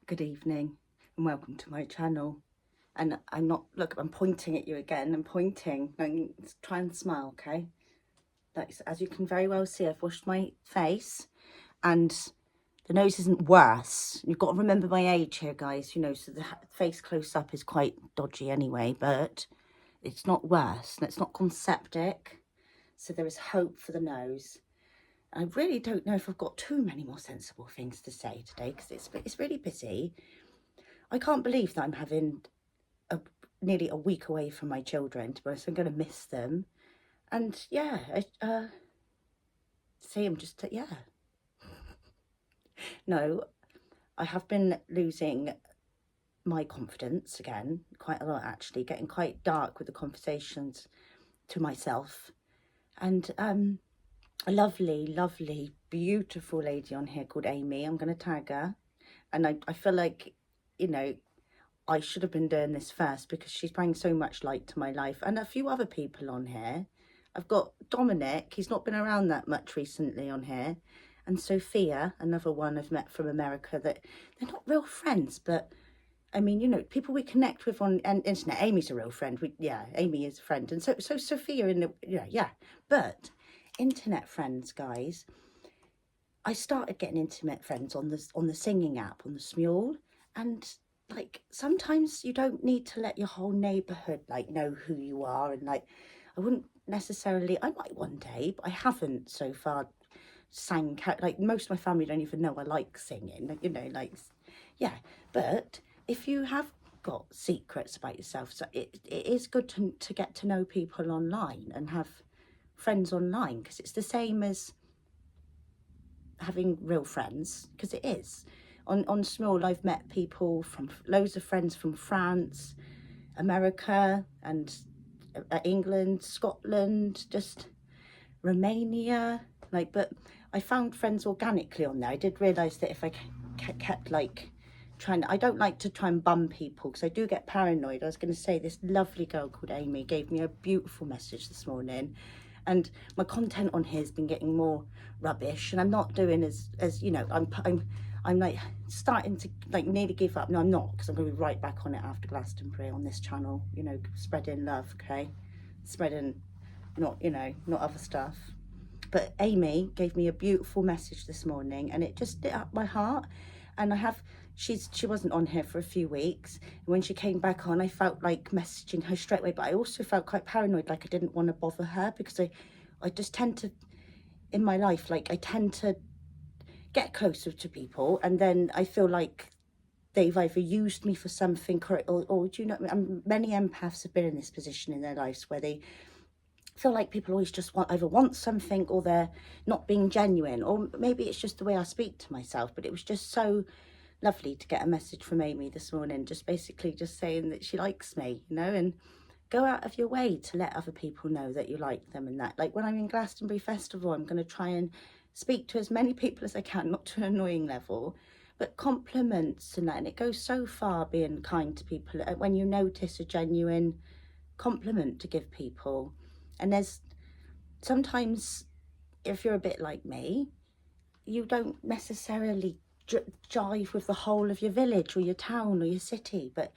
Good evening and welcome to my channel. And I'm pointing at you again. I'm pointing. Try and smile, okay? As you can very well see, I've washed my face and the nose isn't worse. You've got to remember my age here, guys, you know, so the face close up is quite dodgy anyway, but it's not worse and it's not gone septic. So there is hope for the nose. I really don't know if I've got too many more sensible things to say today because it's really busy. I can't believe that I'm having nearly a week away from my children, to be honest. I'm going to miss them. And yeah, see, I'm just, yeah. No, I have been losing my confidence again, quite a lot actually, getting quite dark with the conversations to myself. And a lovely, beautiful lady on here called Amy, I'm going to tag her. And I feel like, you know, I should have been doing this first because she's bringing so much light to my life. And a few other people on here. I've got Dominic, he's not been around that much recently on here. And Sophia, another one I've met from America, that they're not real friends, but I mean, you know, people we connect with on internet. Amy's a real friend. Amy is a friend. And so Sophia in the, yeah. But internet friends, guys, I started getting intimate friends on the singing app, on the Smule. And like, sometimes you don't need to let your whole neighbourhood like know who you are. And like, I wouldn't necessarily, I might one day, but I haven't so far sang, like most of my family don't even know I like singing, like, you know, like, yeah. But if you have got secrets about yourself, so it is good to get to know people online and have friends online, because it's the same as having real friends, because it is. On Small, I've met people from, loads of friends from France, America, and England, Scotland, just Romania, like, but I found friends organically on there. I did realise that if I kept like trying, I don't like to try and bum people because I do get paranoid. I was going to say, this lovely girl called Amy gave me a beautiful message this morning, and my content on here has been getting more rubbish, and I'm not doing as you know, I'm like starting to like nearly give up. No, I'm not, because I'm going to be right back on it after Glastonbury on this channel, you know, spreading love, okay, spreading, not, you know, not other stuff. But Amy gave me a beautiful message this morning, and it just lit up my heart. And she wasn't on here for a few weeks. When she came back on, I felt like messaging her straight away, but I also felt quite paranoid, like I didn't want to bother her, because I just tend to, in my life, like I tend to get closer to people, and then I feel like they've either used me for something, or do you know, many empaths have been in this position in their lives where they feel like people always just either want something, or they're not being genuine, or maybe it's just the way I speak to myself. But it was just so lovely to get a message from Amy this morning, just basically just saying that she likes me, you know, and go out of your way to let other people know that you like them. And that, like, when I'm in Glastonbury Festival, I'm going to try and speak to as many people as I can, not to an annoying level, but compliments and that. And it goes so far, being kind to people, when you notice a genuine compliment to give people. And there's sometimes, if you're a bit like me, you don't necessarily jive with the whole of your village or your town or your city, but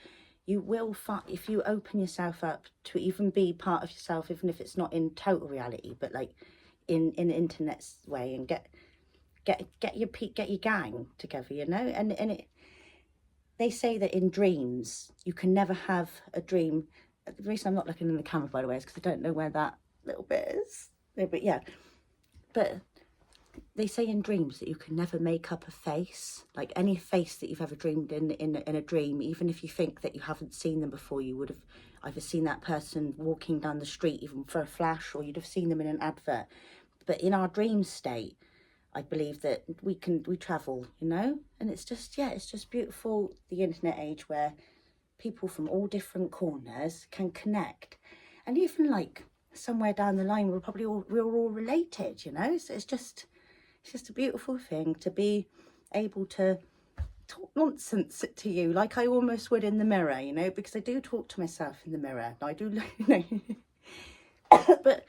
you will find, if you open yourself up to even be part of yourself, even if it's not in total reality, but like in the internet's way, and get your gang together, you know. And they say that in dreams you can never have a dream. The reason I'm not looking in the camera, by the way, is because I don't know where that little bit is. No, but yeah, but they say in dreams that you can never make up a face, like any face that you've ever dreamed in a dream. Even if you think that you haven't seen them before, you would have either seen that person walking down the street, even for a flash, or you'd have seen them in an advert. But in our dream state, I believe that we travel, you know. And it's just, yeah, it's just beautiful, the internet age, where people from all different corners can connect. And even like somewhere down the line, we're all related, you know. So it's just a beautiful thing to be able to talk nonsense to you, like I almost would in the mirror, you know, because I do talk to myself in the mirror. I do, you know. But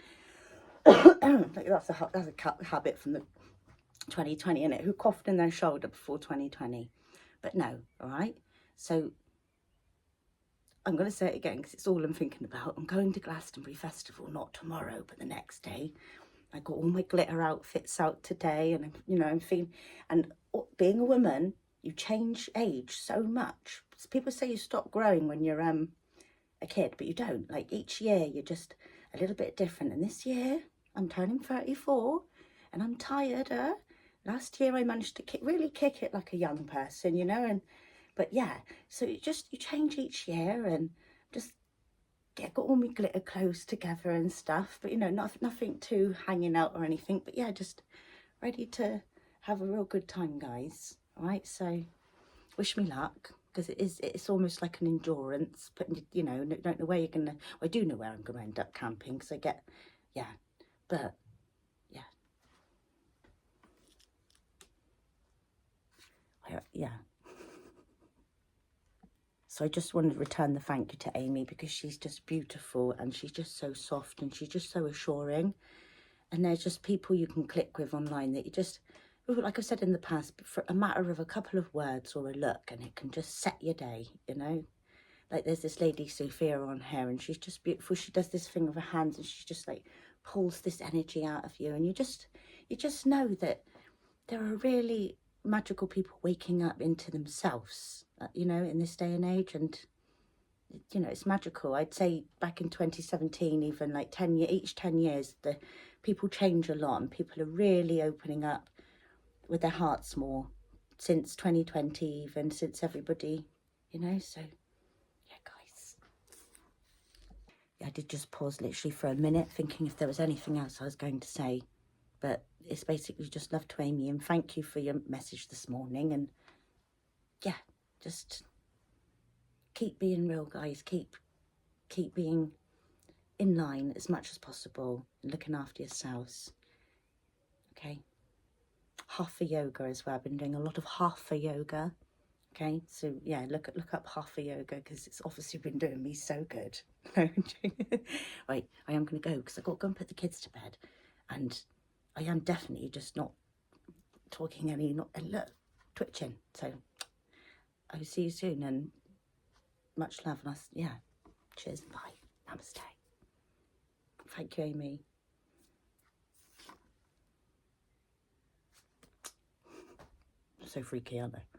that's a habit from the 2020, innit? Who coughed in their shoulder before 2020? But no, all right? So I'm going to say it again because it's all I'm thinking about. I'm going to Glastonbury Festival, not tomorrow, but the next day. I got all my glitter outfits out today, and I'm feeling, and being a woman, you change age so much. People say you stop growing when you're a kid, but you don't. Like each year you're just a little bit different, and this year I'm turning 34 and I'm tireder. Last year I managed to really kick it like a young person, but yeah, so you change each year, and just got all my glitter clothes together and stuff, but nothing too hanging out or anything, but yeah, just ready to have a real good time, guys. All right, so wish me luck, because it's almost like an endurance, but don't know where you're gonna, well, I do know where I'm gonna end up camping, because but yeah. So I just wanted to return the thank you to Amy, because she's just beautiful, and she's just so soft, and she's just so assuring. And there's just people you can click with online that you just, like I've said in the past, for a matter of a couple of words or a look, and it can just set your day, Like there's this lady, Sophia, on here, and she's just beautiful. She does this thing with her hands, and she just like pulls this energy out of you, and you just know that there are really magical people waking up into themselves, in this day and age, and it's magical. I'd say back in 2017, even like 10 years, the people change a lot, and people are really opening up with their hearts more since 2020, even since everybody, so yeah, guys. Yeah, I did just pause literally for a minute, thinking if there was anything else I was going to say, but it's basically just love to Amy, and thank you for your message this morning, and yeah, just keep being real, guys. Keep being in line as much as possible, and looking after yourselves. Okay. Hatha yoga as well. I've been doing a lot of hatha yoga. Okay, so yeah, look up hatha yoga, because it's obviously been doing me so good. Right, I am going to go, because I've got to go and put the kids to bed, and I am definitely just not talking look, twitching. So I'll see you soon, and much love, and yeah, cheers, bye, namaste. Thank you, Amy. So freaky, aren't they?